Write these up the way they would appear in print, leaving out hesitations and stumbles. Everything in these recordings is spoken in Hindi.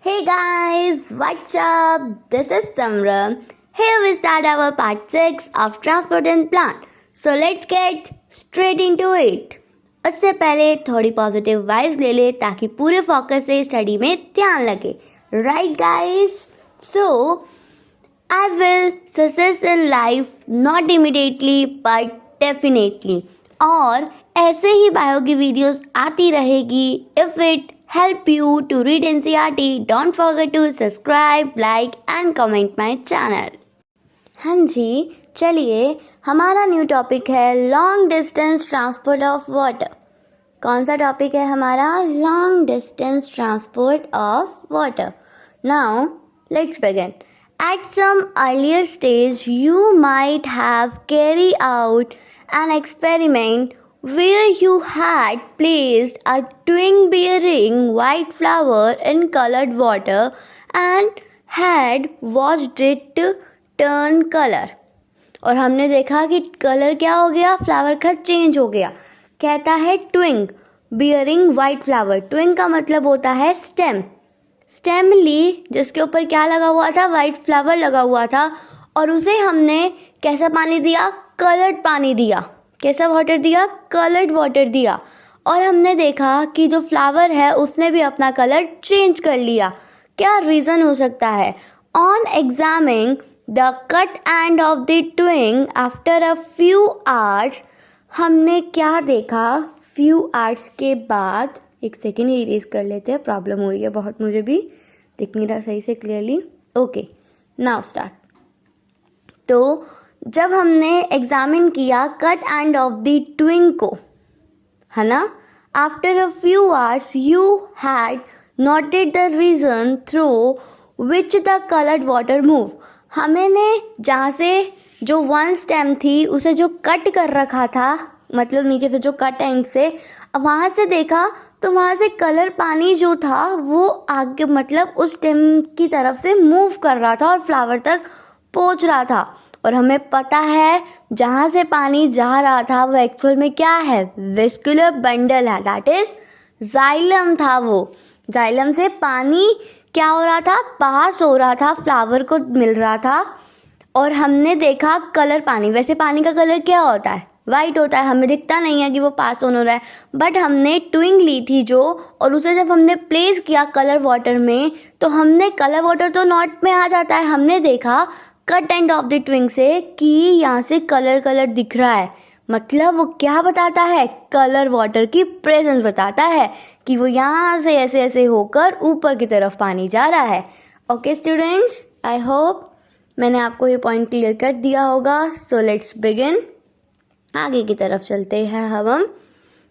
Hey guys, what's up? This is Samra. Here we start our part 6 of Transport and Plant. So let's get straight into it. उससे पहले थोड़ी पॉजिटिव वाइब्स ले ले ताकि पूरे फोकस से स्टडी में ध्यान लगे. Right guys? So, I will success in life not immediately but definitely. और ऐसे ही बायो की वीडियोस आती रहेगी. If it help you to read NCERT, don't forget to subscribe, like and comment my channel. हाँ जी, चलिए हमारा न्यू टॉपिक है long distance transport of water. कौन सा टॉपिक है हमारा? Long distance transport of water. Now let's begin. At some earlier stage, you might have carried out an experiment where you had placed a twig bearing white flower in colored water and had watched it turn color. और हमने देखा कि कलर क्या हो गया, फ्लावर का चेंज हो गया. कहता है ट्विंग बियरिंग वाइट फ्लावर. ट्विंग का मतलब होता है स्टेम. स्टेम ली जिसके ऊपर क्या लगा हुआ था, वाइट फ्लावर लगा हुआ था, और उसे हमने कैसा पानी दिया, कलर्ड पानी दिया. कैसा वाटर दिया, कलर्ड वाटर दिया. और हमने देखा कि जो फ्लावर है उसने भी अपना कलर चेंज कर लिया. क्या रीज़न हो सकता है? On examining the cut end of the twig after a few hours, हमने क्या देखा, फ्यू आवर्स के बाद, एक सेकेंड ये इरेज कर लेते हैं, प्रॉब्लम हो रही है बहुत, मुझे भी दिख नहीं रहा सही से क्लियरली. Okay, now start. तो जब हमने एग्जामिन किया cut end of the twig को, है ना, after a few hours you had noted the reason through which the coloured water move. हमने जहाँ से जो वन स्टेम थी उसे जो कट कर रखा था, मतलब नीचे से जो कट एंड से, वहाँ से देखा तो वहाँ से कलर पानी जो था वो आगे, मतलब उस स्टेम की तरफ से मूव कर रहा था और फ्लावर तक पहुँच रहा था. और हमें पता है जहाँ से पानी जा रहा था वो एक्चुअल में क्या है, वेस्कुलर बंडल है, दैट इज जाइलम था. वो जाइलम से पानी क्या हो रहा था, पास हो रहा था, फ्लावर को मिल रहा था. और हमने देखा कलर पानी. वैसे पानी का कलर क्या होता है, वाइट होता है, हमें दिखता नहीं है कि वो पास ऑन हो रहा है. बट हमने ट्विंग ली थी जो, और उसे जब हमने प्लेस किया कलर वाटर में, तो हमने कलर वाटर तो नॉट में आ जाता है, हमने देखा कट एंड ऑफ द ट्विंग से कि यहाँ से कलर कलर दिख रहा है. मतलब वो क्या बताता है, कलर वाटर की प्रेजेंस बताता है कि वो यहाँ से ऐसे ऐसे होकर ऊपर की तरफ पानी जा रहा है. ओके स्टूडेंट्स, आई होप मैंने आपको ये पॉइंट क्लियर कर दिया होगा. So let's begin. आगे की तरफ चलते हैं हम.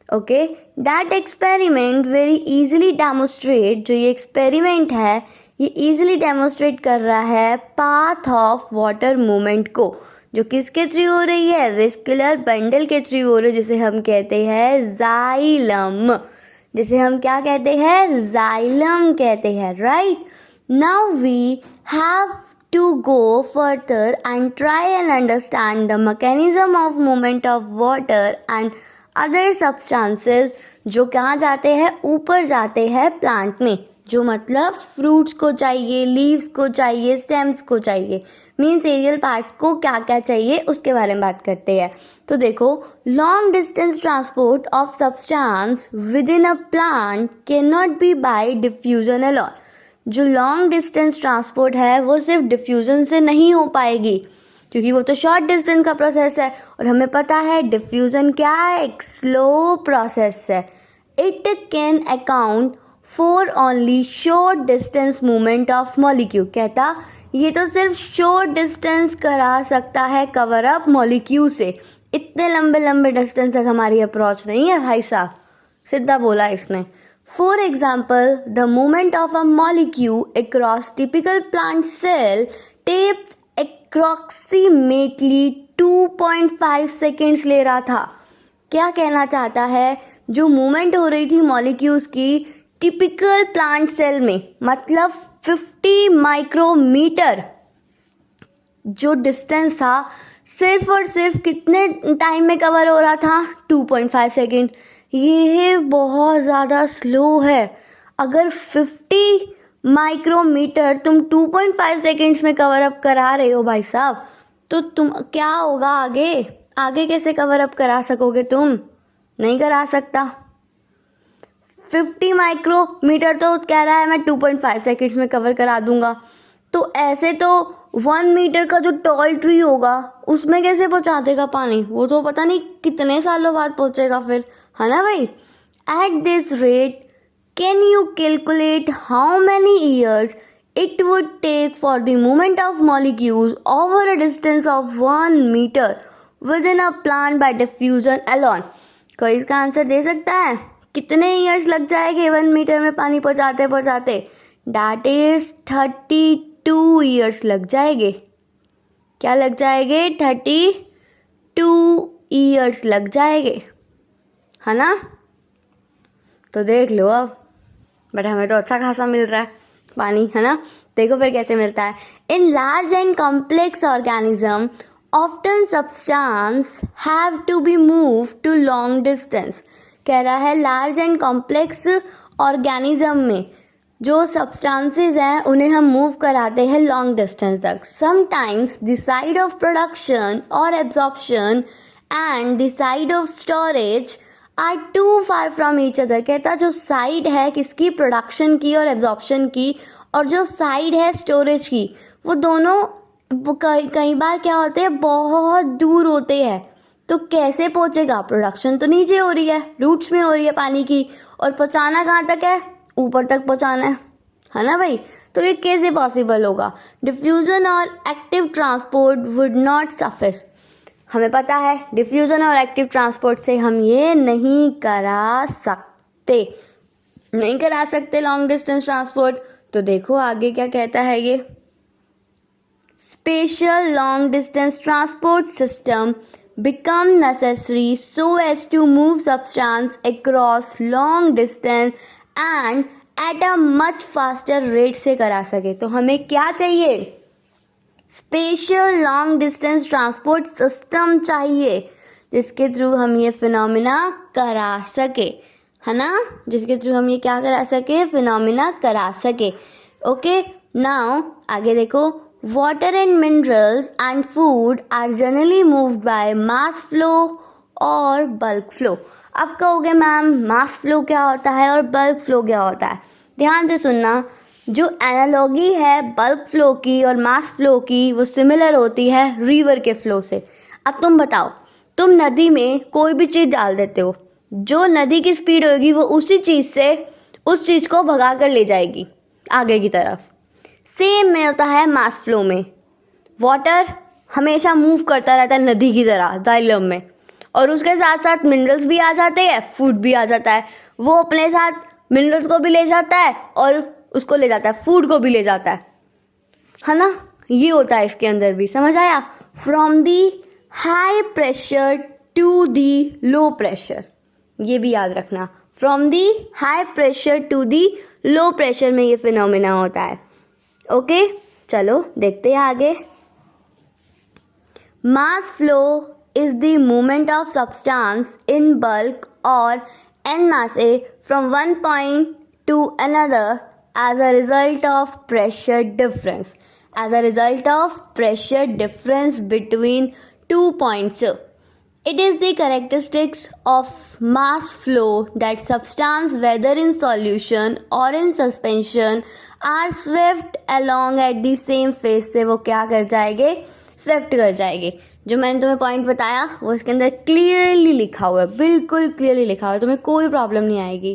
Okay, that experiment very easily demonstrate, जो ये एक्सपेरिमेंट है ये इजीली डेमोस्ट्रेट कर रहा है पाथ ऑफ वाटर मूवमेंट को, जो किसके थ्रू हो रही है, वेस्कुलर बंडल के थ्रू हो रही है, जिसे हम कहते हैं जाइलम. जिसे हम क्या कहते हैं, जाइलम कहते हैं. Right now we have to go further and try and understand the mechanism of movement of water and other substances जो कहाँ जाते हैं, ऊपर जाते हैं प्लांट में, जो मतलब फ्रूट्स को चाहिए, लीव्स को चाहिए, स्टेम्स को चाहिए, मीन्स एरियल पार्ट्स को क्या क्या चाहिए उसके बारे में बात करते हैं. तो देखो, long distance transport of substance with in a plant can not be bye diffusion alone. जो लॉन्ग डिस्टेंस ट्रांसपोर्ट है वो सिर्फ डिफ्यूज़न से नहीं हो पाएगी, क्योंकि वो तो शॉर्ट डिस्टेंस का प्रोसेस है, और हमें पता है डिफ्यूज़न क्या है, एक स्लो प्रोसेस है. It can account for only short distance movement of molecule. कहता ये तो सिर्फ शॉर्ट डिस्टेंस करा सकता है कवर अप मॉलिक्यूल से, इतने लंबे लंबे डिस्टेंस तक हमारी अप्रोच नहीं है भाई साहब, सीधा बोला इसने. For example, the movement of a molecule across typical plant cell takes approximately 2.5 seconds ले रहा था. क्या कहना चाहता है, जो मूवमेंट हो रही थी मॉलिक्यूल्स की टिपिकल प्लांट सेल में, मतलब 50 माइक्रोमीटर जो डिस्टेंस था, सिर्फ और सिर्फ कितने टाइम में कवर हो रहा था, 2.5 सेकेंड. ये बहुत ज़्यादा स्लो है. अगर 50 माइक्रोमीटर तुम 2.5 सेकेंड्स में कवर अप करा रहे हो भाई साहब, तो तुम क्या होगा आगे? आगे कैसे कवर अप करा सकोगे? तुम नहीं करा सकता। 50 माइक्रोमीटर तो कह रहा है मैं 2.5 सेकेंड्स में कवर करा दूंगा, तो ऐसे तो 1 मीटर का जो टॉल ट्री होगा उसमें कैसे पहुंचा देगा पानी? वो तो पता नहीं कितने सालों बाद पहुंचेगा फिर, है ना भाई? At this rate can you calculate how many years it would take for the movement of molecules over a distance of 1 meter within a plant by diffusion alone? कोई इसका आंसर दे सकता है? कितने ईयर्स लग जाएंगे 1 मीटर में पानी पहुंचाते पहुंचाते? That is 32 ईयर्स लग जाएंगे। क्या लग जाएंगे? 32 ईयर्स लग जाएंगे, है ना? तो देख लो अब, बट हमें तो अच्छा खासा मिल रहा है पानी, है ना? देखो फिर कैसे मिलता है। In large and complex organism often substance have to be move to long distance. कह रहा है लार्ज एंड कॉम्प्लेक्स ऑर्गेनिज्म में जो सब्सटेंसेस हैं उन्हें हम मूव कराते हैं लॉन्ग डिस्टेंस तक। Sometimes the side of production और absorption and the side of storage are too far from each other. कहता जो साइड है किसकी? प्रोडक्शन की और एब्जॉर्प्शन की, और जो साइड है स्टोरेज की, वो दोनों कई बार क्या होते हैं? बहुत दूर होते हैं। तो कैसे पहुंचेगा? प्रोडक्शन तो नीचे हो रही है, रूट्स में हो रही है पानी की, और पहुंचाना कहाँ तक है? ऊपर तक पहुंचाना है ना भाई? तो ये कैसे पॉसिबल होगा? डिफ्यूजन और एक्टिव ट्रांसपोर्ट वुड नॉट सफिश। हमें पता है डिफ्यूज़न और एक्टिव ट्रांसपोर्ट से हम ये नहीं करा सकते लॉन्ग डिस्टेंस ट्रांसपोर्ट। तो देखो आगे क्या कहता है ये। Special long distance transport system become necessary so as to move substance across long distance and at a much faster rate से करा सके। तो हमें क्या चाहिए? Special long distance transport system चाहिए, जिसके थ्रू हम ये फिनोमिना करा सके, है ना? जिसके थ्रू हम ये क्या करा सके? फिनोमिना करा सके। ओके, नाउ आगे देखो। Water and minerals and food are generally moved by mass flow और बल्क फ्लो। अब कहोगे मैम मास फ्लो क्या होता है और बल्क फ्लो क्या होता है? ध्यान से सुनना। जो एनालॉगी है बल्क फ्लो की और मास फ्लो की, वो सिमिलर होती है रिवर के फ्लो से। अब तुम बताओ, तुम नदी में कोई भी चीज़ डाल देते हो, जो नदी की स्पीड होगी वो उसी चीज़ से उस चीज़ को भगा कर ले जाएगी आगे की तरफ। सेम में होता है मास फ्लो में। वाटर हमेशा मूव करता रहता है नदी की तरह जाइलम में, और उसके साथ साथ मिनरल्स भी आ जाते हैं, फूड भी आ जाता है। वो अपने साथ मिनरल्स को भी ले जाता है और उसको ले जाता है, फूड को भी ले जाता है ना? ये होता है इसके अंदर भी। समझ आया? From the high pressure to the low pressure, ये भी याद रखना। From the high pressure to the low pressure में ये फिनोमिना होता है। ओके, चलो देखते हैं आगे। Mass flow is the movement of substance in bulk or en masse from one point to another as a result of pressure difference. As a result of pressure difference between 2 points. It is the characteristics of mass flow that substance, whether in solution or in suspension, are swept along at the same phase. से वो क्या कर जाएंगे? स्वेप्ट कर जाएंगे। जो मैंने तुम्हें पॉइंट बताया वो इसके अंदर क्लियरली लिखा हुआ है, बिल्कुल क्लियरली लिखा हुआ है, तुम्हें कोई प्रॉब्लम नहीं आएगी।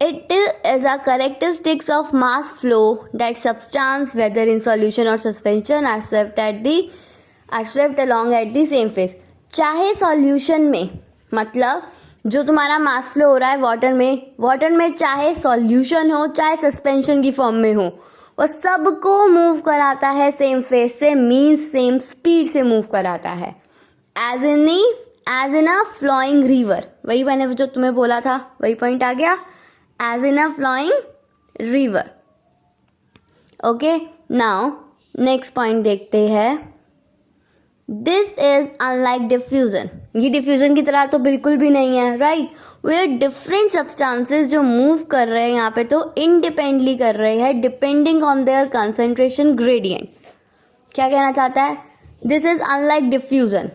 It is a characteristics of mass flow that substance whether in solution और suspension are swept along at the same phase. चाहे सॉल्यूशन में, मतलब जो तुम्हारा मास फ्लो हो रहा है वाटर में चाहे सॉल्यूशन हो चाहे सस्पेंशन की फॉर्म में हो, वो सबको मूव कराता है सेम फेज से, मीन्स सेम स्पीड से मूव कराता है। As in a flowing river, वही मैंने जो तुम्हें बोला था वही पॉइंट आ गया। As in a flowing river. Okay, now next point देखते हैं। दिस इज अनलाइक डिफ्यूजन, ये डिफ्यूजन की तरह तो बिल्कुल भी नहीं है, राइट। वेयर डिफरेंट सब्सटेंसेस जो मूव कर रहे हैं यहाँ पे तो इंडिपेंडेंटली कर रहे हैं depending on their concentration gradient. क्या कहना चाहता है, this is unlike diffusion,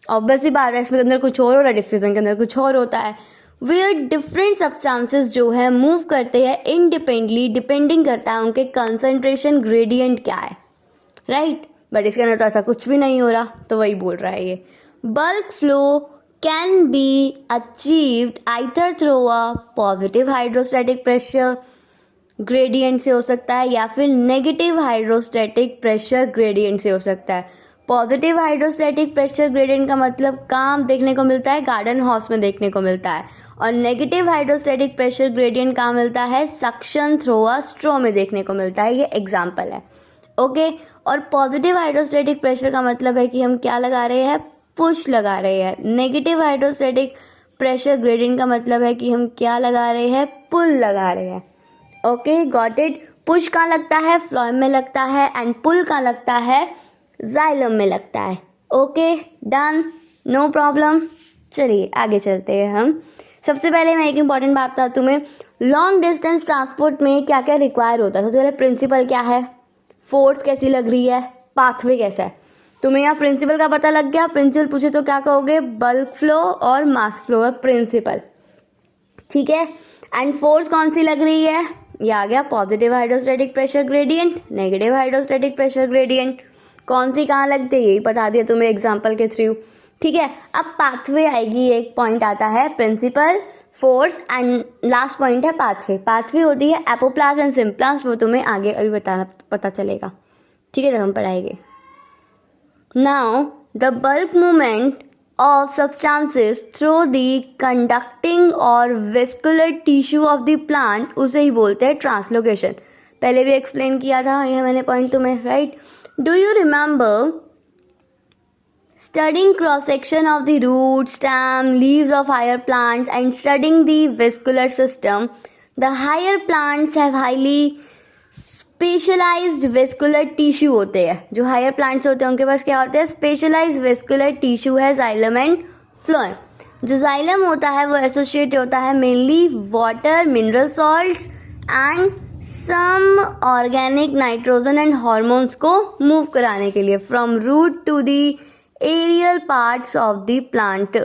obviously बात है, इसके अंदर कुछ और हो रहा है, डिफ्यूजन के अंदर कुछ और होता है। वेयर डिफरेंट सब्सटेंसेस जो है मूव करते हैं इंडिपेंडेंटली, डिपेंडिंग करता है उनके कंसंट्रेशन ग्रेडियंट क्या है, राइट। बट इसके अंदर तो ऐसा कुछ भी नहीं हो रहा, तो वही बोल रहा है ये। Bulk flow can be achieved either through a positive hydrostatic pressure gradient से हो सकता है या फिर नेगेटिव हाइड्रोस्टैटिक प्रेशर ग्रेडियंट से हो सकता है। पॉजिटिव हाइड्रोस्टैटिक प्रेशर ग्रेडियंट का मतलब कहाँ देखने को मिलता है, गार्डन हॉर्स में देखने को मिलता है, और नेगेटिव हाइड्रोस्टैटिक प्रेशर ग्रेडियंट कहाँ मिलता है, सक्शन थ्रू अ स्ट्रॉ में देखने को मिलता है। ये एग्जाम्पल है, ओके। और पॉजिटिव हाइड्रोस्टैटिक प्रेशर का मतलब है कि हम क्या लगा रहे हैं, पुश लगा रहे हैं। नेगेटिव हाइड्रोस्टैटिक प्रेशर ग्रेडियंट का मतलब है कि हम क्या लगा रहे हैं, पुल लगा रहे हैं, ओके, गॉट इट। पुश कहाँ लगता है, फ्लोएम में लगता है, एंड पुल कहाँ लगता है, जाइलम में लगता है, ओके, डन, नो प्रॉब्लम। चलिए आगे चलते हैं हम। सबसे पहले मैं एक इंपॉर्टेंट बात बता तुम्हें, लॉन्ग डिस्टेंस ट्रांसपोर्ट में क्या क्या रिक्वायर होता है। सबसे पहले प्रिंसिपल क्या है, फोर्स कैसी लग रही है, पाथवे कैसा है। तुम्हें यहाँ प्रिंसिपल का पता लग गया, प्रिंसिपल पूछे तो क्या कहोगे, बल्क फ्लो और मास फ्लो है प्रिंसिपल, ठीक है। एंड फोर्स कौन सी लग रही है, ये आ गया positive hydrostatic pressure gradient, negative hydrostatic pressure gradient, कौन सी कहाँ लगती है यही बता दिया तुम्हें एग्जाम्पल के थ्रू, ठीक है। अब पाथवे आएगी, एक पॉइंट आता है principle, force and last point है पाथवे। पाथवे होती है एपोप्लास्ट एंड सिम्प्लास्ट, वो तुम्हें आगे अभी बताना पता चलेगा, ठीक है, जब हम पढ़ाएंगे। Now the bulk movement of substances through the conducting or vascular tissue of the plant उसे ही बोलते हैं ट्रांसलोकेशन। पहले भी एक्सप्लेन किया था यह मैंने पॉइंट तुम्हें, right. Do you remember studying cross section of the root, stem, leaves of higher plants and studying the vascular system? The higher plants have highly specialised vascular tissue होते हैं। जो हायर प्लांट्स होते हैं उनके पास क्या होते हैं, स्पेशलाइज्ड वेस्कुलर टिश्यू है, जाइलम एंड फ्लोएम। जो जाइलम होता है वो एसोसिएट होता है mainly water, mineral salts and some organic nitrogen and hormones को मूव कराने के लिए from root to the aerial parts of the plant.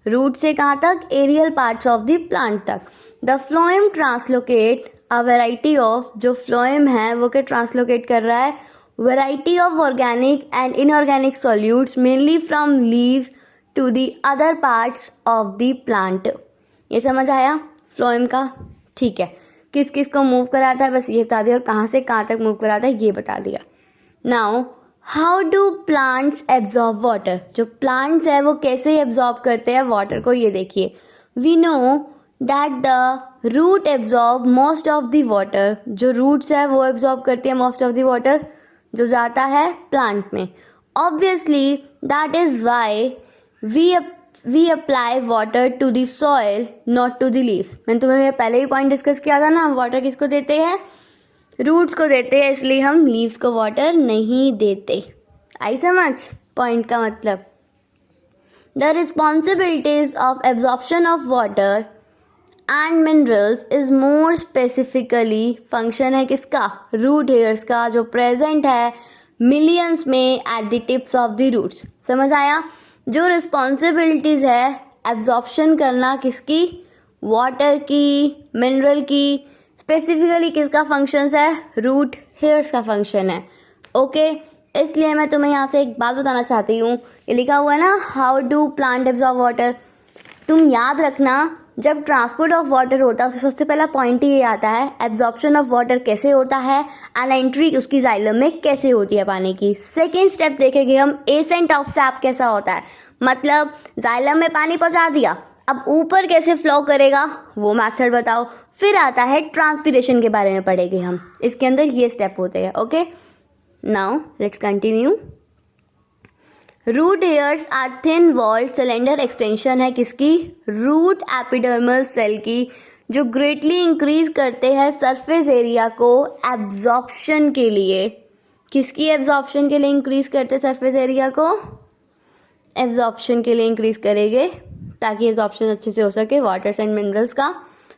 Root से कहाँ तक, aerial parts of the plant तक। The phloem translocate a variety of, जो फ्लोएम है वो क्या ट्रांसलोकेट कर रहा है, variety of organic and inorganic solutes mainly from leaves to the other parts of the plant. ये समझ आया फ्लोएम का, ठीक है। किस किस को मूव कराता है बस ये बता दिया, और कहाँ से कहाँ तक मूव कराता है ये बता दिया। Now how do plants absorb water, जो प्लांट्स है वो कैसे एब्जॉर्ब करते हैं वाटर को, ये देखिए। We know that the root absorb most of the water, जो रूट्स है वो एब्जॉर्ब करती है मोस्ट ऑफ द वाटर जो जाता है प्लांट में। Obviously that is why we apply water to the soil not to the leaves. मैंने तुम्हें ये पहले ही पॉइंट डिस्कस किया था ना, वाटर किसको देते हैं, रूट्स को देते हैं, इसलिए हम लीव्स को वाटर नहीं देते। आई समझ पॉइंट का मतलब। The responsibilities of absorption of water and minerals is more specifically function है किसका, रूट हेयर्स का, जो प्रेजेंट है मिलियंस में at the tips of the roots. समझ आया। जो रिस्पॉन्सिबिलिटीज है एब्जॉर्प्शन करना किसकी, वाटर की, मिनरल की, स्पेसिफिकली किसका फंक्शन है, रूट हेयर्स का फंक्शन है, ओके। इसलिए मैं तुम्हें यहाँ से एक बात बताना चाहती हूँ, ये लिखा हुआ है ना, how do plant absorb water. तुम याद रखना जब ट्रांसपोर्ट ऑफ वाटर होता है सबसे पहला पॉइंट ही ये आता है, एब्जॉर्प्शन ऑफ वाटर कैसे होता है एंड एंट्री उसकी जाइलम में कैसे होती है पानी की। सेकेंड स्टेप देखेंगे हम, एसेंट ऑफ सैप कैसा होता है, मतलब जाइलम में पानी पहुंचा दिया, अब ऊपर कैसे फ्लो करेगा वो मेथड बताओ। फिर आता है ट्रांसपिरेशन के बारे में पढ़ेंगे हम, इसके अंदर ये स्टेप होते हैं, okay. Now let's continue. Root hairs are thin walled cylinder extension है किसकी, रूट एपिडर्मल सेल की, जो ग्रेटली इंक्रीज करते हैं सरफेस एरिया को एब्जॉर्प्शन के लिए। किसकी एब्जॉर्प्शन के लिए इंक्रीज करते हैं सरफेस एरिया को, एब्जॉर्प्शन के लिए इंक्रीज करेंगे ताकि एब्जॉर्प्शन अच्छे से हो सके वाटर्स एंड मिनरल्स का,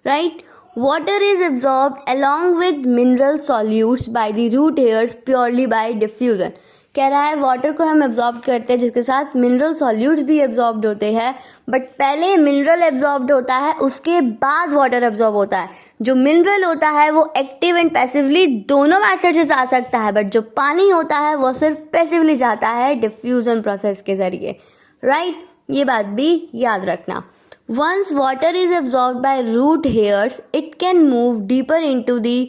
right. Water is absorbed along with mineral solutes by the root hairs purely by diffusion. कह रहा है वाटर को हम एब्जॉर्ब करते हैं जिसके साथ मिनरल सॉल्यूट्स भी एब्जॉर्ब्ड होते हैं, बट पहले मिनरल एब्जॉर्ब्ड होता है उसके बाद वाटर एब्जॉर्ब होता है. जो मिनरल होता है वो एक्टिव एंड पैसिवली दोनों मेथड से जा सकता है, बट जो पानी होता है वो सिर्फ पैसिवली जाता है डिफ्यूजन प्रोसेस के जरिए, राइट. ये बात भी याद रखना. Once water is absorbed by root hairs it can move deeper into the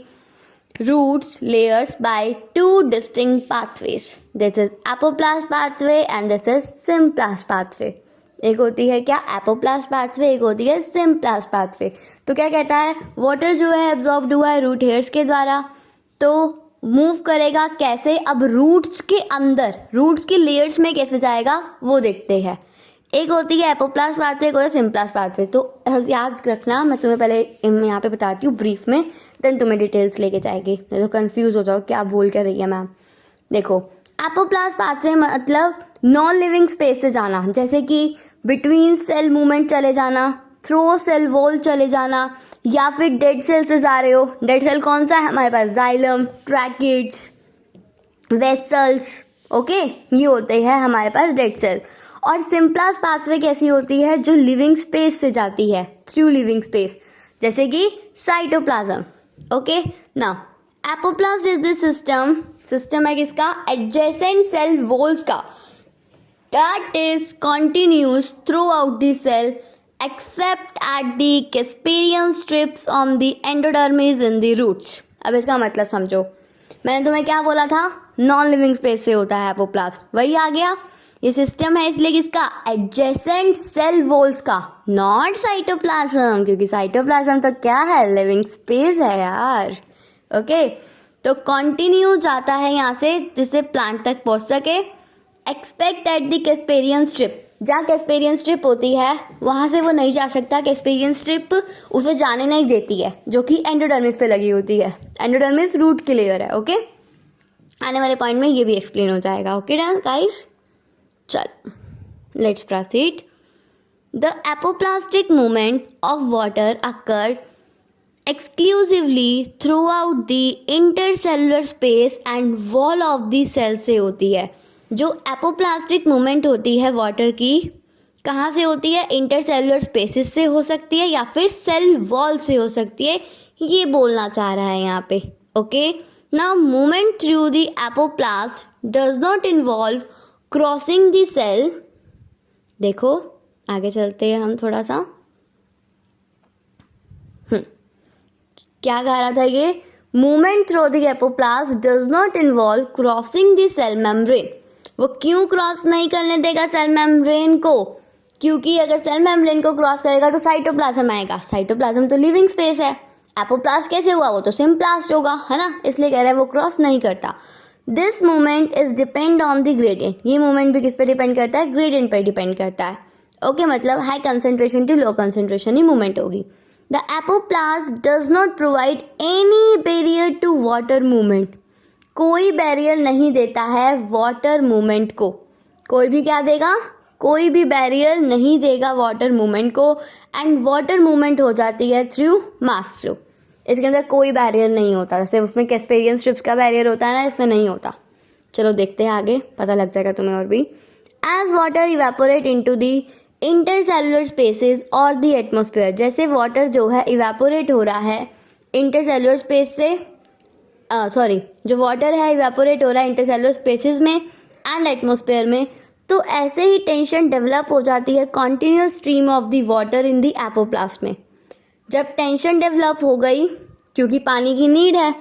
roots layers by two distinct pathways. This is apoplast pathway and this is symplast pathway. एक होती है क्या एपोप्लास्ट पाथवे, एक होती है सिम्प्लास्ट पाथवे. तो क्या कहता है वाटर जो है एब्जॉर्ब्ड हुआ है रूट हेयर्स के द्वारा, तो मूव करेगा कैसे, अब रूट्स के अंदर रूट्स की लेयर्स में कैसे जाएगा वो देखते हैं. एक होती है एपोप्लास्ट पाथवे, एक होता है सिम्प्लास्ट पाथवे. तो याद रखना, मैं तुम्हें पहले यहाँ पे बताती हूँ ब्रीफ में, देन तुम्हें डिटेल्स लेके जाएगी, तो कंफ्यूज हो जाओ क्या बोल कर रही है मैम. देखो एपोप्लास्ट पाथवे मतलब नॉन लिविंग स्पेस से जाना, जैसे कि बिटवीन सेल मूवमेंट चले जाना, थ्रो सेल वॉल चले जाना, या फिर डेड सेल से जा रहे हो. डेड सेल कौन सा है हमारे पास, जाइलम, ट्रैकिड्स, वेसल्स, ओके, ये होते हैं हमारे पास डेड सेल. और सिम्प्लास्ट पाथवे कैसी होती है, जो लिविंग स्पेस से जाती है, थ्रू लिविंग स्पेस, जैसे कि cytoplasm. Okay, now apoplast is the system है किसका, एडजेसेंट सेल वॉल्स का, that is continuous throughout the cell except at the Casparian strips on the endodermis in the roots. अब इसका मतलब समझो, मैंने तुम्हें क्या बोला था, नॉन लिविंग स्पेस से होता है एपोप्लास्ट, वही आ गया. ये सिस्टम है इसलिए किसका, एडजेसेंट सेल वॉल्स का, नॉट साइटोप्लाज्म, क्योंकि साइटोप्लाज्म तो क्या है, लिविंग स्पेस है यार. ओके, तो कंटिन्यू जाता है यहाँ से जिससे प्लांट तक पहुँच सके. Expect eight the Casparian strip, जहाँ कैस्पेरियन स्ट्रिप होती है वहाँ से वो नहीं जा सकता, कैस्पेरियन स्ट्रिप उसे जाने नहीं देती है, जो कि एंडोडर्मिस पे लगी होती है. एंडोडर्मिस रूट की लेयर है. ओके, आने वाले पॉइंट में ये भी एक्सप्लेन हो जाएगा. ओके डन गाइस, चल let's proceed. The apoplastic movement of water occur exclusively throughout the intercellular space and wall of the cell से होती है. जो एपोप्लास्टिक मूवमेंट होती है वाटर की, कहाँ से होती है, इंटरसेलुलर स्पेसिस से हो सकती है या फिर सेल वॉल से हो सकती है, ये बोलना चाह रहा है यहाँ पे. Okay, now movement through the apoplast does not involve crossing the cell. देखो आगे चलते हैं हम थोड़ा सा. क्या कह रहा था ये, movement through the apoplast does not involve crossing the cell membrane. वो क्यों क्रॉस नहीं करने देगा सेल मेम्ब्रेन को, क्योंकि अगर सेल मेम्ब्रेन को क्रॉस करेगा तो साइटोप्लाज्म आएगा. साइटोप्लाज्म तो लिविंग स्पेस है, एपोप्लास्ट कैसे हुआ, वो तो सिम्प्लास्ट होगा, है ना, इसलिए कह रहा है वो क्रॉस नहीं करता. This movement is depend on the gradient. ये मूवमेंट भी किस पे डिपेंड करता है, ग्रेडियंट पे डिपेंड करता है. ओके, मतलब high concentration to low concentration ही मूवमेंट होगी. The apoplast does not provide any barrier to water movement. कोई बैरियर नहीं देता है वाटर मूवमेंट को. कोई भी क्या देगा, कोई भी बैरियर नहीं देगा वाटर मूवमेंट को. एंड वाटर मूवमेंट हो जाती है थ्रू मास फ्लो. इसके अंदर कोई बैरियर नहीं होता, जैसे उसमें कैस्पेरियन स्ट्रिप्स का बैरियर होता है ना, इसमें नहीं होता. चलो देखते हैं आगे, पता लग जाएगा तुम्हें और भी. As water evaporate into the intercellular spaces और द एटमॉस्फेयर, जैसे वाटर जो है इवेपोरेट हो रहा है इंटरसेलुलर स्पेस से, जो वाटर है इवेपोरेट हो रहा है इंटरसेलुलर स्पेसेस में एंड एटमॉस्फेयर में, तो ऐसे ही टेंशन डेवलप हो जाती है continuous stream of the water in the apoplast में. जब टेंशन डेवलप हो गई, क्योंकि पानी की नीड है,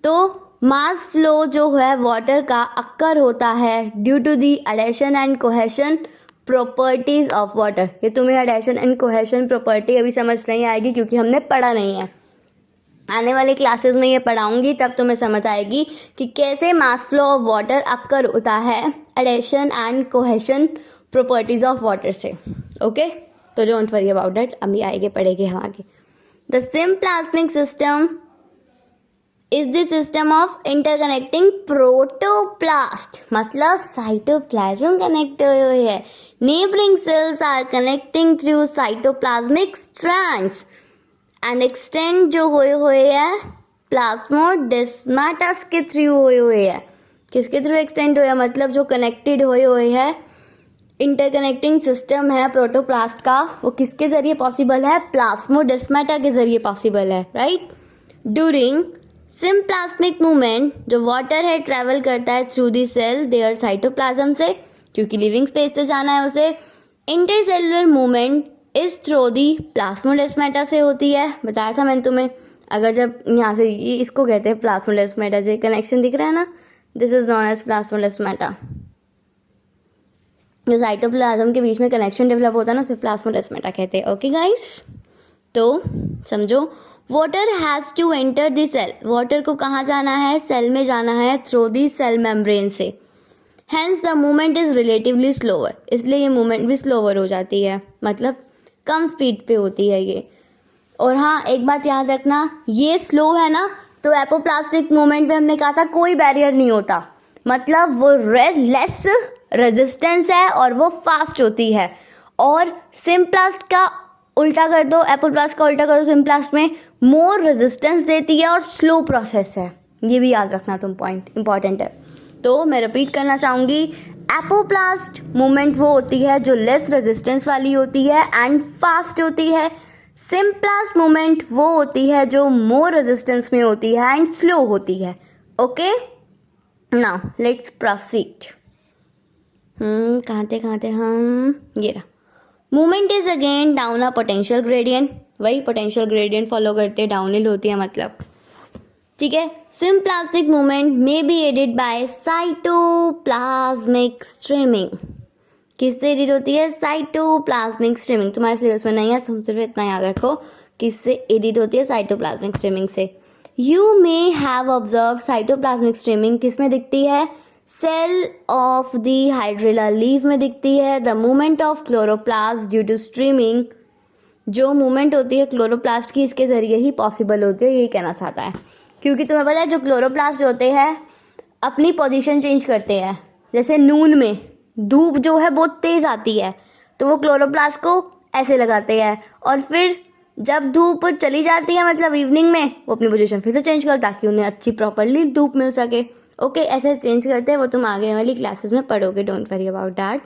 तो मास फ्लो जो है वाटर का अक्कर होता है due to the adhesion and cohesion properties of water. ये तुम्हें एडेशन एंड कोहेशन प्रॉपर्टी अभी समझ नहीं आएगी क्योंकि हमने पढ़ा नहीं है. आने वाले क्लासेस में ये पढ़ाऊंगी, तब तुम्हें समझ आएगी कि कैसे mass flow of water occur होता है adhesion and cohesion properties of water से. ओके, तो डोंट वरी अबाउट दैट, अभी आएंगे पढ़ेंगे हम आगे. The symplasmic system is the system of interconnecting protoplast, मतलब साइटोप्लाज्म कनेक्ट हुए हुए है. Neighbouring cells are connecting through cytoplasmic strands and extend जो हुए है प्लाज्मोडेस्माटास के थ्रू हुए है. किसके थ्रू एक्सटेंड हुए, मतलब जो कनेक्टेड हुए है, इंटरकनेक्टिंग सिस्टम है प्रोटोप्लास्ट का, वो किसके जरिए पॉसिबल है, प्लाज्मोडेस्माटा के जरिए पॉसिबल है, राइट. ड्यूरिंग सिम्प्लाज्मिक मूवमेंट जो वाटर है ट्रेवल करता है through the cell their cytoplasm से, क्योंकि लिविंग स्पेस से जाना है उसे. Intercellular movement is through the plasmodesmata से होती है. बताया था मैंने तुम्हें, अगर जब यहाँ से इसको कहते हैं प्लाज्मोडेस्माटा, जो कनेक्शन दिख रहा है ना, this is known as plasmodesmata. जो साइटोप्लाज्म के बीच में कनेक्शन डेवलप होता है ना, उसे प्लाज्मोडेस्माटा कहते हैं. ओके गाइस, तो समझो, water has to enter the cell. Water को कहाँ जाना है, सेल में जाना है थ्रू दी सेल मेम्ब्रेन से. Hence the movement is relatively slower, इसलिए ये मूवमेंट भी स्लोअर हो जाती है, मतलब कम स्पीड पे होती है ये. और हाँ, एक बात याद रखना, ये स्लो है ना, तो एपोप्लास्टिक मूवमेंट में हमने कहा था कोई बैरियर नहीं होता, मतलब वो लेस रेजिस्टेंस है और वो फास्ट होती है. और सिम्प्लास्ट का उल्टा कर दो, एपोप्लास्ट का उल्टा कर दो सिम्प्लास्ट में, मोर रेजिस्टेंस देती है और स्लो प्रोसेस है. ये भी याद रखना तुम, पॉइंट इंपॉर्टेंट है. तो मैं रिपीट करना चाहूँगी, एपोप्लास्ट मूवमेंट वो होती है जो लेस रेजिस्टेंस वाली होती है एंड फास्ट होती है. सिम्प्लास्ट मूवमेंट वो होती है जो मोर रेजिस्टेंस में होती है एंड स्लो होती है. Okay, now let's proceed. कहाँ थे हम, ये रहा. Movement is again down a potential gradient, वही पोटेंशियल ग्रेडियंट फॉलो करते डाउन हिल होती है, मतलब ठीक है. Symplastic movement may be aided by cytoplasmic streaming. किससे एडिड होती है, साइटोप्लाज्मिक स्ट्रीमिंग. तुम्हारे सिलेबस में नहीं है, तुम सिर्फ इतना याद रखो, किससे एडिड होती है, साइटोप्लाज्मिक स्ट्रीमिंग से. You may have observe cytoplasmic streaming किस में दिखती है, cell of the hydrilla leaf में दिखती है. The movement of chloroplast due to streaming, जो मूवमेंट होती है क्लोरोप्लास्ट की, इसके जरिए ही पॉसिबल होती है, यही कहना चाहता है. क्योंकि तुम्हें पता है जो क्लोरोप्लास्ट होते हैं अपनी पोजीशन चेंज करते हैं. जैसे नून में धूप जो है बहुत तेज आती है, तो वो क्लोरोप्लास्ट को ऐसे लगाते हैं, और फिर जब धूप चली जाती है, मतलब इवनिंग में, वो अपनी पोजीशन फिर से चेंज कर, ताकि उन्हें अच्छी प्रॉपरली धूप मिल सके. ओके, ऐसे चेंज करते हैं, वो तुम आगे वाली क्लासेस में पढ़ोगे, don't worry about that.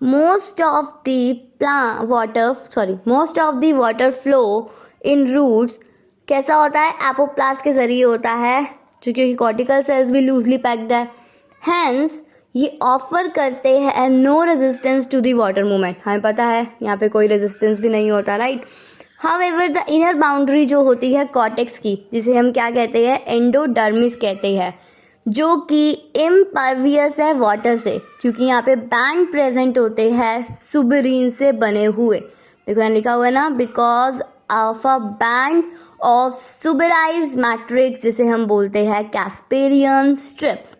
Most of the water flow in roots कैसा होता है, एपोप्लास्ट के जरिए होता है, क्योंकि कॉर्टिकल सेल्स भी लूजली पैक्ड है. हैंस ये ऑफर करते हैं no resistance to the water movement. हमें पता है यहाँ पे कोई रेजिस्टेंस भी नहीं होता, right. However the inner boundary जो होती है कॉर्टेक्स की, जिसे हम क्या कहते हैं, एंडोडर्मिस कहते हैं, जो कि इम्परवियस है वाटर से, क्योंकि यहाँ पे बैंड प्रेजेंट होते हैं सुबरीन से बने हुए. देखो यहाँ लिखा हुआ है ना, because of a band of suberised matrix, जिसे हम बोलते हैं Casparian strips,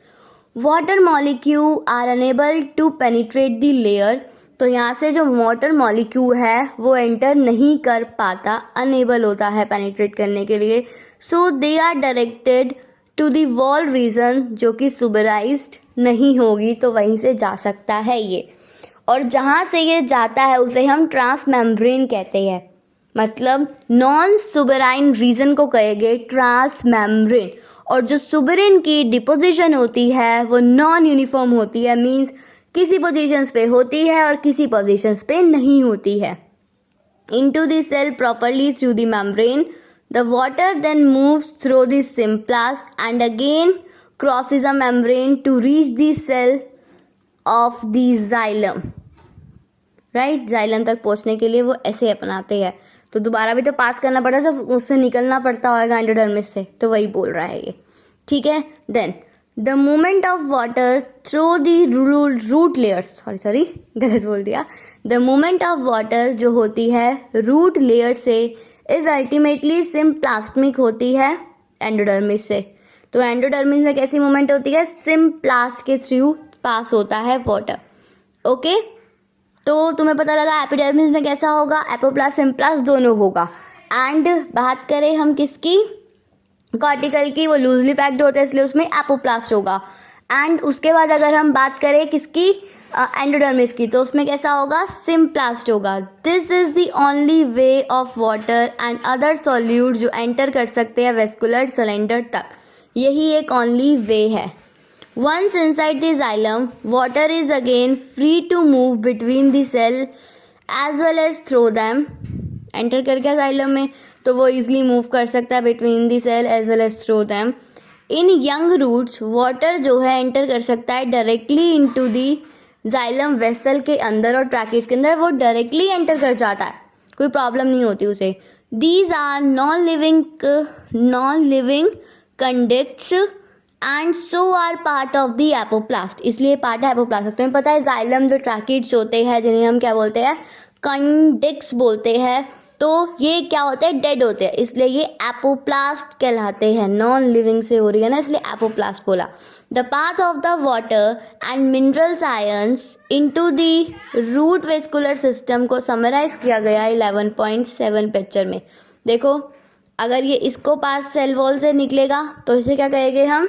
water molecule are unable to penetrate the layer. तो यहाँ से जो वाटर मॉलिक्यूल है वो एंटर नहीं कर पाता, अनेबल होता है पेनिट्रेट करने के लिए. So they are directed to the wall region, जो कि सुबराइज्ड नहीं होगी, तो वहीं से जा सकता है ये. और जहाँ से ये जाता है उसे हम ट्रांसमेम्ब्रेन कहते हैं, मतलब नॉन सुबराइन रीजन को कहेंगे ट्रांसमेम्ब्रेन. और जो सुबरिन की डिपोजिशन होती है वो नॉन यूनिफॉर्म होती है, मींस किसी पोजीशंस पे होती है और किसी पोजीशंस पे नहीं होती है. Into the cell properly through the membrane, the water then moves through the symplast and again crosses a membrane to reach the cell of the xylem, right. Xylem तक पहुंचने के लिए वो ऐसे अपनाते हैं, तो दोबारा भी तो पास करना पड़ता है, तो उससे निकलना पड़ता होगा एंडोडर्मिस से, तो वही बोल रहा है ये, ठीक है. Then the movement of water through the root layers, गलत बोल दिया. द मूवमेंट ऑफ वाटर जो होती है रूट लेयर से इज अल्टीमेटली सिम्प्लास्मिक होती है एंडोडर्मिस से. तो एंडोडर्मिस में कैसी मूवमेंट होती है, सिम्प्लास्ट के थ्रू पास होता है वाटर. ओके, तो तुम्हें पता लगा एपिडर्मिस में कैसा होगा, एपोप्लास्ट सिम्प्लास्ट दोनों होगा. एंड बात करें हम किसकी, कॉर्टिकल की वो लूजली पैक्ड होता है, इसलिए उसमें एपोप्लास्ट होगा। एंड उसके बाद अगर हम बात करें किसकी, एंडोडर्मिस की, तो उसमें कैसा होगा, सिम्प्लास्ट होगा। This is the only way of water and other solute जो एंटर कर सकते हैं वेस्कुलर सिलेंडर तक, यही एक ओनली वे है। Once inside the xylem water is again free to move between the cell as well as through them. Enter कर गया जाइलम में तो वो इजिली मूव कर सकता है between the cell as well as through them. In young roots water जो है एंटर कर सकता है directly into the xylem vessel के अंदर और ट्रैकेट्स के अंदर, वो डायरेक्टली एंटर कर जाता है, कोई प्रॉब्लम नहीं होती उसे। These are non living conducts and so are part of the apoplast, इसलिए पार्ट है एपोप्लास्ट। तुम्हें पता है जाइलम जो ट्रैकेट्स होते हैं जिन्हें हम क्या बोलते हैं, कंडक्ट्स बोलते हैं, तो ये क्या होते हैं, डेड होते हैं, इसलिए ये एपोप्लास्ट कहलाते हैं। नॉन लिविंग से हो रही है ना, इसलिए एपोप्लास्ट बोला। The path of the water and minerals ions into the root vascular system को समराइज किया गया 11.7 पिक्चर में। देखो अगर ये इसको पास सेल वॉल से निकलेगा तो इसे क्या कहेंगे हम,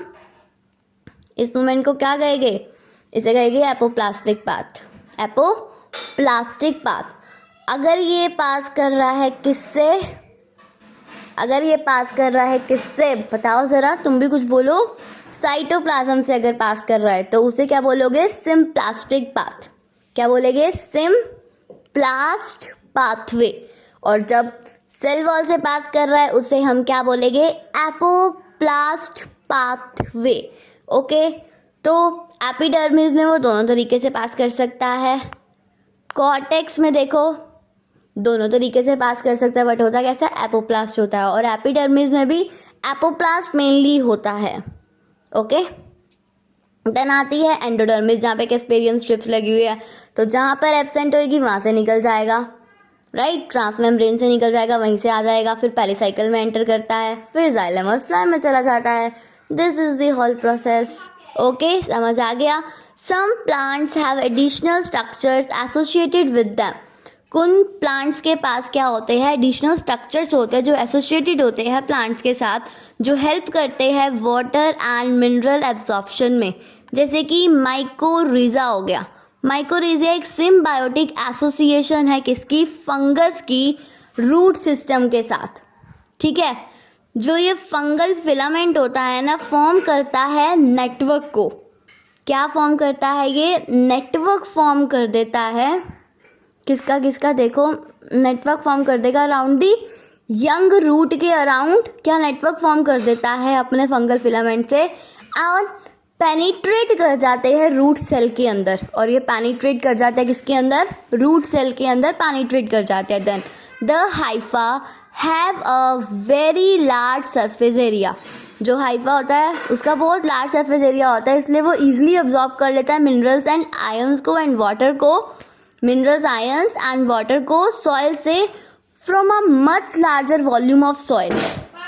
इस मूवमेंट को क्या कहेंगे, इसे कहेंगे एपोप्लास्टिक पाथ, एपोप्लास्टिक पाथ। अगर ये पास कर रहा है किससे, अगर ये पास कर रहा है किससे, बताओ ज़रा, तुम भी कुछ बोलो, साइटोप्लाज्म से अगर पास कर रहा है तो उसे क्या बोलोगे, सिम्प्लास्टिक पाथ। क्या बोलेंगे, सिम्प्लास्ट पाथवे। और जब सेल वॉल से पास कर रहा है उसे हम क्या बोलेंगे, एपोप्लास्ट पाथवे। ओके, तो एपिडर्मिस में वो दोनों तरीके से पास कर सकता है, कॉर्टेक्स में देखो दोनों तरीके से पास कर सकता है, बट होता कैसा, एपोप्लास्ट होता है। और एपिडर्मिस में भी एपोप्लास्ट मेनली होता है। ओके, देन आती है एंडोडर्मिस, जहाँ पे कैस्पेरियन स्ट्रिप्स लगी हुई है, तो जहाँ पर एब्सेंट होएगी वहाँ से निकल जाएगा, राइट, ट्रांसमेम्ब्रेन से निकल जाएगा, वहीं से आ जाएगा, फिर पेरिसाइकिल में एंटर करता है, फिर जाइलम और फ्लाइम में चला जाता है। This is the whole process. Okay, समझ आ गया। Some plants have additional structures associated with them. कुछ प्लांट्स के पास क्या होते हैं, एडिशनल स्ट्रक्चर्स होते हैं जो एसोसिएटेड होते हैं प्लांट्स के साथ, जो हेल्प करते हैं वाटर एंड मिनरल एब्जॉर्प्शन में, जैसे कि माइकोरिजा हो गया। माइकोरिजा एक सिम्बायोटिक एसोसिएशन है किसकी, फंगस की रूट सिस्टम के साथ। ठीक है, जो ये फंगल फिलामेंट होता है ना, फॉर्म करता है नेटवर्क को। क्या फॉर्म करता है, ये नेटवर्क फॉर्म कर देता है, किसका किसका, देखो नेटवर्क फॉर्म कर देगा अराउंड दी यंग रूट के अराउंड, क्या नेटवर्क फॉर्म कर देता है अपने फंगल फिलामेंट से, और पेनिट्रेट कर जाते हैं रूट सेल के अंदर। और ये पेनिट्रेट कर जाते हैं किसके अंदर, रूट सेल के अंदर पेनिट्रेट कर जाते हैं। Then the hypha have a very large surface area. जो हाइफा होता है उसका बहुत लार्ज सरफेस एरिया होता है, इसलिए वो ईजिली अब्जॉर्ब कर लेता है मिनरल्स एंड आयंस को एंड वाटर को, मिनरल्स आयंस एंड वाटर को सॉइल से from a much larger volume of soil,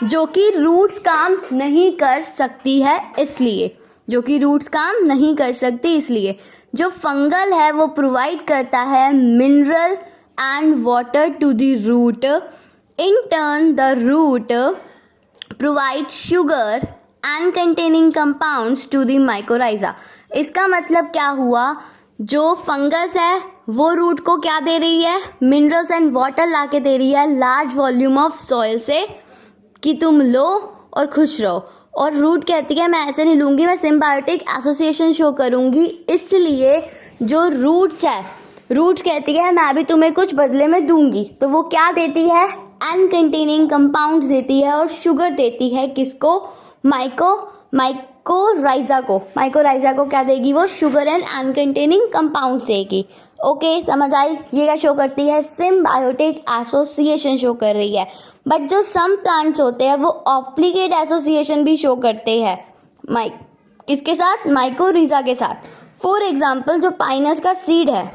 जो कि रूट्स काम नहीं कर सकती है, इसलिए जो कि रूट्स काम नहीं कर सकती, इसलिए जो फंगल है वो प्रोवाइड करता है mineral and water to the root. In turn the root provide sugar and containing compounds to the mycorrhiza. इसका मतलब क्या हुआ, जो फंगस है वो रूट को क्या दे रही है, मिनरल्स एंड वाटर ला के दे रही है लार्ज वॉल्यूम ऑफ सॉइल से, कि तुम लो और खुश रहो। और रूट कहती है मैं ऐसे नहीं लूँगी, मैं सिम्बायोटिक एसोसिएशन शो करूँगी, इसलिए जो रूट्स है, रूट्स कहती है मैं भी तुम्हें कुछ बदले में दूंगी, तो वो क्या देती है, एन कंटेनिंग कंपाउंड्स देती है और शुगर देती है, किसको, माइकोराइजा को। माइकोराइजा को क्या देगी, वो sugar and N containing compounds देगी। ओके, समझ आई, ये क्या शो करती है, सिम्बायोटिक एसोसिएशन शो कर रही है। बट जो सम प्लांट्स होते हैं वो ऑब्लिगेट एसोसिएशन भी शो करते हैं, इसके साथ, माइकोरिजा के साथ। फॉर एग्जाम्पल जो पाइनस का सीड है,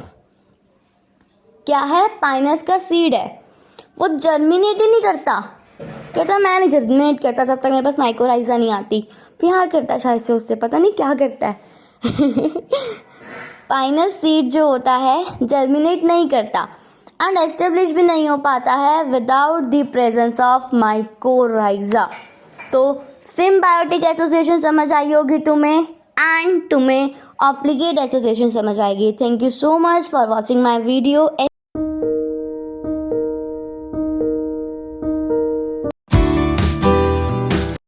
क्या है, पाइनस का सीड है, वो जर्मिनेट ही नहीं करता, कहता मैं नहीं जर्मिनेट करता जब तक मेरे पास माइकोराइजा नहीं आती। प्यार करता है शायद से उससे, पता नहीं क्या करता है। पाइनस सीड जो होता है जर्मिनेट नहीं करता एंड एस्टेब्लिश भी नहीं हो पाता है without the presence of mycorrhiza. तो सिम्बायोटिक एसोसिएशन समझ आई होगी तुम्हें एंड तुम्हें ऑब्लिगेट एसोसिएशन समझ आएगी. Thank you so much for watching my video.